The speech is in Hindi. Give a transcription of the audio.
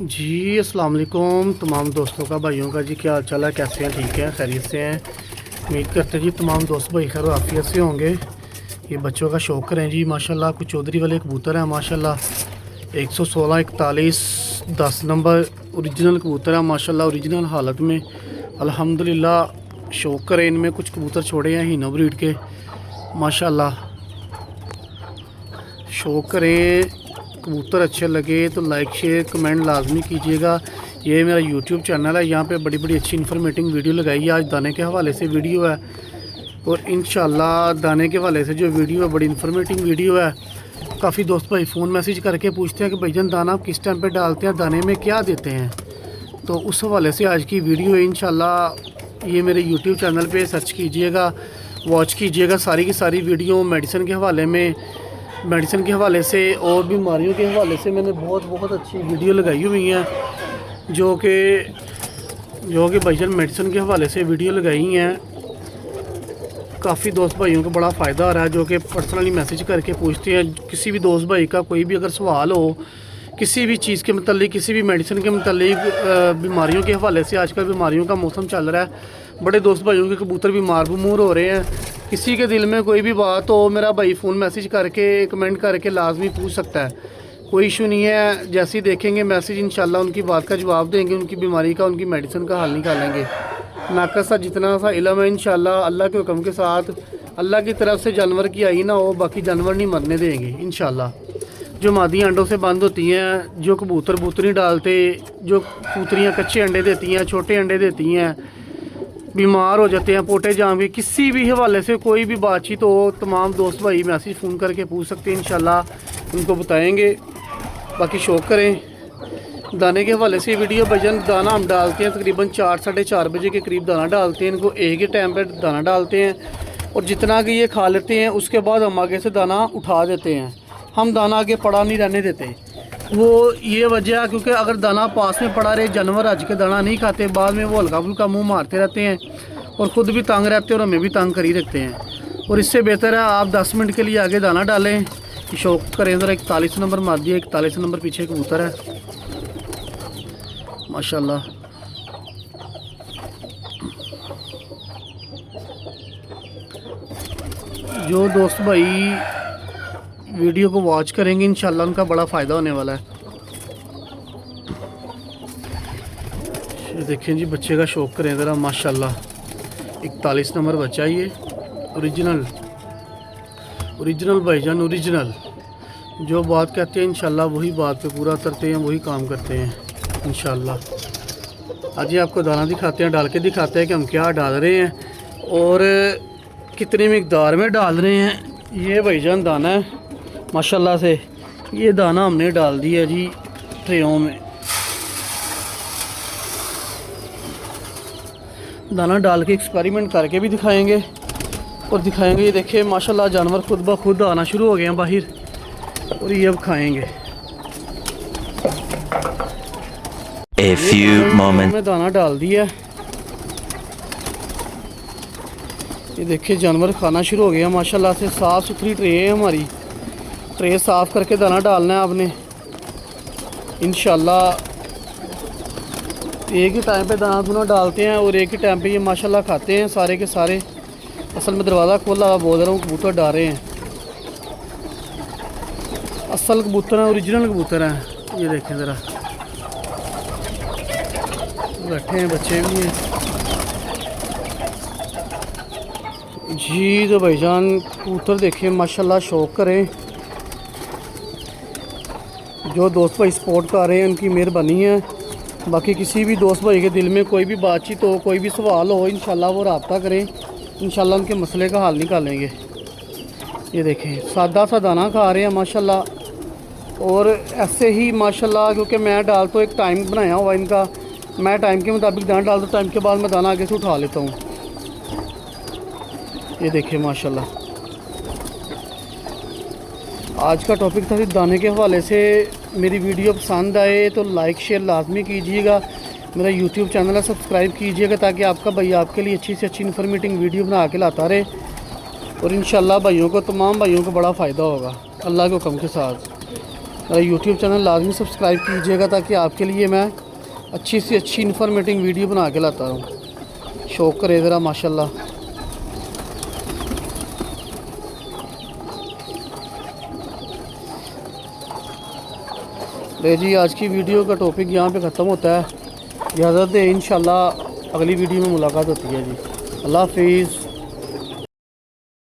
जी अस्सलाम वालेकुम तमाम दोस्तों का, भाइयों का। जी क्या हाल चाल है, कैसे हैं? ठीक है, खैरियत से हैं। उम्मीद करते हैं जी तमाम दोस्त भाई खैर आफियत से होंगे। ये बच्चों का शौक करें जी माशाल्लाह। कुछ चौधरी वाले कबूतर हैं माशाल्लाह। 116 41 10 नंबर ओरिजिनल कबूतर है माशाल्लाह। ओरिजिनल हालत में अल्हम्दुलिल्लाह शौक करें। इनमें कुछ कबूतर छोड़े हैं हीनो ब्रीड के माशाल्लाह। शौक करें, कबूतर अच्छे लगे तो लाइक शेयर कमेंट लाजमी कीजिएगा। ये मेरा यूट्यूब चैनल है, यहाँ पे बड़ी बड़ी अच्छी इन्फॉर्मेटिव वीडियो लगाई है। आज दाने के हवाले से वीडियो है और इंशाल्लाह दाने के हवाले से जो वीडियो है बड़ी इन्फॉर्मेटिव वीडियो है। काफ़ी दोस्त भाई फ़ोन मैसेज करके पूछते हैं कि भाईजान दाना आप किस टाइम पे डालते हैं, दाने में क्या देते हैं। तो उस हवाले से आज की वीडियो है इंशाल्लाह। ये मेरे यूट्यूब चैनल पर सर्च कीजिएगा, वॉच कीजिएगा। सारी की सारी वीडियो मेडिसिन के हवाले से और बीमारियों के हवाले से मैंने बहुत अच्छी वीडियो लगाई हुई हैं, जो कि भाईजान मेडिसिन के हवाले से वीडियो लगाई हैं। काफ़ी दोस्त भाइयों को बड़ा फ़ायदा आ रहा है, जो कि पर्सनली मैसेज करके पूछते हैं। किसी भी दोस्त भाई का कोई भी अगर सवाल हो किसी भी चीज़ के मतलब, किसी भी मेडिसिन के मतलब, बीमारियों के हवाले से, आजकल बीमारियों का मौसम चल रहा है। बड़े दोस्त भाइयों के कबूतर बीमार हो रहे हैं। किसी के दिल में कोई भी बात हो, मेरा भाई फ़ोन मैसेज करके कमेंट करके लाजमी पूछ सकता है, कोई इशू नहीं है। जैसे ही देखेंगे मैसेज इंशाल्लाह उनकी बात का जवाब देंगे, उनकी बीमारी का, उनकी मेडिसिन का हल निकालेंगे। नाकसा जितना सा इल्म है इंशाल्लाह अल्लाह के हुक्म के साथ, अल्लाह की तरफ से जानवर की आई ना हो, बाकी जानवर नहीं मरने देंगे इंशाल्लाह। जो मादी अंडों से बंद होती हैं, जो कबूतर बूतरी डालते, जो कबूतरियाँ कच्चे अंडे देती हैं, छोटे अंडे देती हैं, बीमार हो जाते हैं, पोटे जाम के, किसी भी हवाले से कोई भी बातचीत हो, तमाम दोस्त भाई मैसेज फ़ोन करके पूछ सकते हैं इंशाल्लाह उनको बताएंगे। बाकी शौक करें। दाने के हवाले से वीडियो भजन दाना हम डालते हैं तकरीबन 4 साढ़े 4 बजे के करीब दाना डालते हैं। इनको एक ही टाइम पर दाना डालते हैं और जितना कि ये खा लेते हैं उसके बाद हम आगे से दाना उठा देते हैं। हम दाना आगे पड़ा नहीं रहने देते। वो ये वजह है क्योंकि अगर दाना पास में पड़ा रहे, जानवर आज के दाना नहीं खाते, बाद में वो हल्का फुल्का मुँह मारते रहते हैं और ख़ुद भी तंग रहते हैं और हमें भी तंग कर ही रखते हैं। और इससे बेहतर है आप 10 मिनट के लिए आगे दाना डालें। शौक करें। ज़रा 41 नंबर मादी है, 41 नंबर पीछे कबूतर है माशाल्लाह। जो दोस्त भाई वीडियो को वॉच करेंगे इंशाल्लाह उनका बड़ा फ़ायदा होने वाला है। ये देखें जी बच्चे का शौक करें ज़रा माशाल्लाह। 41 नंबर बच्चा ये ओरिजिनल भाईजान ओरिजिनल। जो बात कहते हैं इंशाल्लाह वही बात पे पूरा करते हैं, वही काम करते हैं इंशाल्लाह। आज ये आपको दाना दिखाते हैं, डाल के दिखाते हैं कि हम क्या डाल रहे हैं और कितनी मिकदार में डाल रहे हैं। ये भाईजान दाना है माशाल्लाह से। ये दाना हमने डाल दिया जी ट्रेयों में। दाना डाल के एक्सपेरिमेंट करके भी दिखाएंगे और दिखाएंगे। ये देखिए माशाल्लाह जानवर खुद ब खुद आना शुरू हो गए हैं बाहर और ये अब खाएंगे। A few moments में दाना डाल दिया। ये देखिए जानवर खाना शुरू हो गया माशाल्लाह से। साफ़ सुथरी ट्रे है हमारी। ट्रे साफ़ करके दाना डालना है आपने इंशाल्लाह। एक ही टाइम पे दाना दूना डालते हैं और एक ही टाइम पे ये माशाल्लाह खाते हैं सारे के सारे। असल में दरवाज़ा खोला हुआ बोल रहा हूँ, कबूतर डाल रहे हैं। असल कबूतर हैं, ओरिजिनल कबूतर हैं। ये देखें ज़रा, बैठे हैं, बच्चे भी हैं जी। तो भाईजान कबूतर देखें माशाल्लाह, शौक करें। जो दोस्त भाई सपोर्ट कर रहे हैं उनकी मेहरबानी है। बाकी किसी भी दोस्त भाई के दिल में कोई भी बातचीत हो, कोई भी सवाल हो, इंशाल्लाह वो रब्ता करें, इंशाल्लाह उनके मसले का हल निकालेंगे। ये देखें सादा सा दाना खा रहे हैं माशाल्लाह। और ऐसे ही माशाल्लाह, क्योंकि मैं डाल तो एक टाइम बनाया हुआ इनका, मैं टाइम के मुताबिक दाना डालता हूँ, टाइम के बाद मैं दाना आगे से उठा लेता हूँ। ये देखिए माशाल्लाह। आज का टॉपिक था दाने के हवाले से। मेरी वीडियो पसंद आए तो लाइक शेयर लाजमी कीजिएगा। मेरा यूट्यूब चैनल है, सब्सक्राइब कीजिएगा ताकि आपका भाई आपके लिए अच्छी से अच्छी इन्फॉर्मेटिव वीडियो बना के लाता रहे और इंशाल्लाह भाइयों को, तमाम भाइयों को बड़ा फ़ायदा होगा अल्लाह के हुक्म के साथ। मेरा यूट्यूब चैनल लाजमी सब्सक्राइब कीजिएगा ताकि आपके लिए मैं अच्छी से अच्छी इन्फॉर्मेटिव वीडियो बना के लाता रहूँ। शौक करे ज़रा माशाल्लाह। ले जी, आज की वीडियो का टॉपिक यहाँ पे ख़त्म होता है। इजाज़त है, इंशाल्लाह अगली वीडियो में मुलाकात होती है जी। अल्लाह हाफिज़।